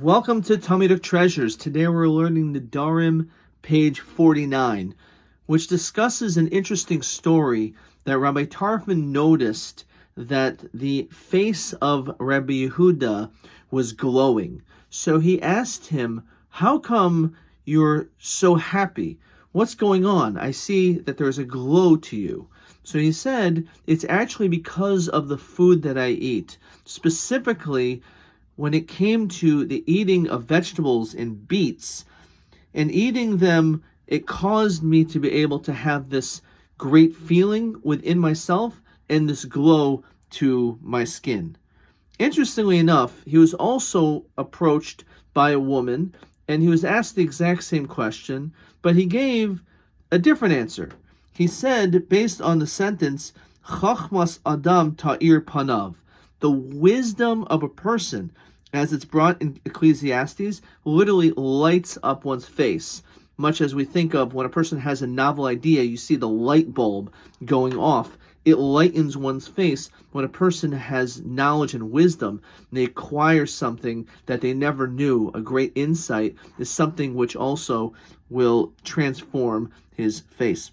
Welcome to Talmudic Treasures. Today we're learning Nedarim, page 49, which discusses an interesting story that Rabbi Tarfon noticed that the face of Rabbi Yehuda was glowing. So he asked him, "How come you're so happy? What's going on? I see that there's a glow to you." So he said, "It's actually because of the food that I eat. Specifically, when it came to the eating of vegetables and beets, and eating them, it caused me to be able to have this great feeling within myself and this glow to my skin." Interestingly enough, he was also approached by a woman, and he was asked the exact same question, but he gave a different answer. He said, based on the sentence, "Chachmas Adam ta'ir panav," the wisdom of a person, as it's brought in Ecclesiastes, literally lights up one's face. Much as we think of when a person has a novel idea, you see the light bulb going off. It lightens one's face when a person has knowledge and wisdom, and they acquire something that they never knew. A great insight is something which also will transform his face.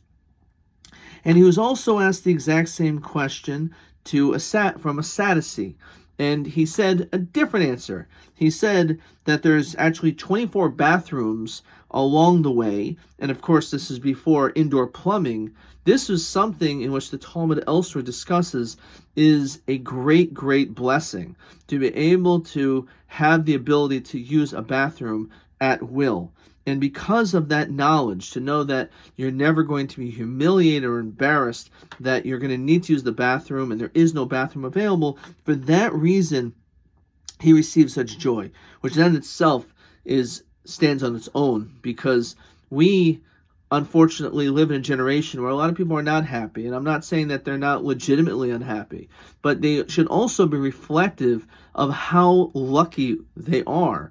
And he was also asked the exact same question from a Sadducee. And he said a different answer. He said that there's actually 24 bathrooms along the way. And of course, this is before indoor plumbing. This is something in which the Talmud elsewhere discusses is a great, great blessing, to be able to have the ability to use a bathroom at will. And because of that knowledge, to know that you're never going to be humiliated or embarrassed, that you're going to need to use the bathroom and there is no bathroom available, for that reason, he receives such joy, which then itself stands on its own, because we unfortunately live in a generation where a lot of people are not happy. And I'm not saying that they're not legitimately unhappy, but they should also be reflective of how lucky they are.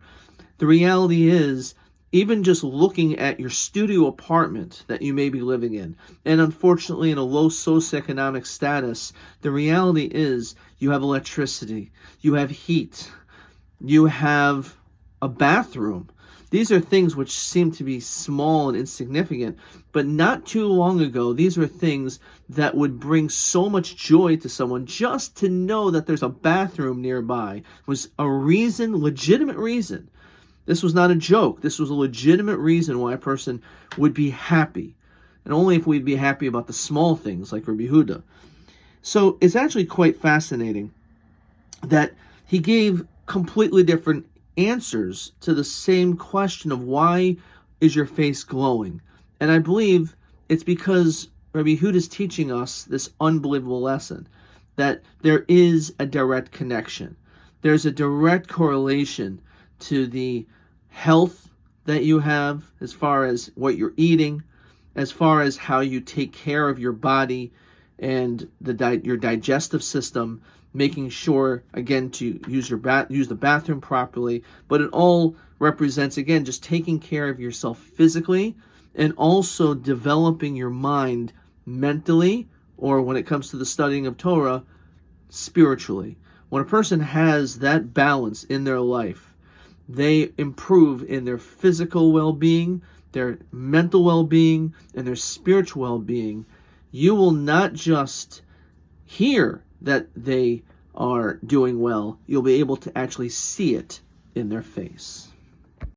The reality is, even just looking at your studio apartment that you may be living in, and unfortunately in a low socioeconomic status, the reality is you have electricity, you have heat, you have a bathroom. These are things which seem to be small and insignificant, but not too long ago, these were things that would bring so much joy to someone. Just to know that there's a bathroom nearby was a reason, legitimate reason. This was not a joke. This was a legitimate reason why a person would be happy. And only if we'd be happy about the small things like Rabbi Yehuda. So it's actually quite fascinating that he gave completely different answers to the same question of why is your face glowing? And I believe it's because Rabbi Yehuda is teaching us this unbelievable lesson, that there is a direct connection. There's a direct correlation to the health that you have, as far as what you're eating, as far as how you take care of your body and your digestive system, making sure, again, to use the bathroom properly. But it all represents, again, just taking care of yourself physically and also developing your mind mentally, or when it comes to the studying of Torah, spiritually. When a person has that balance in their life, they improve in their physical well-being, their mental well-being, and their spiritual well-being. You will not just hear that they are doing well, you'll be able to actually see it in their face.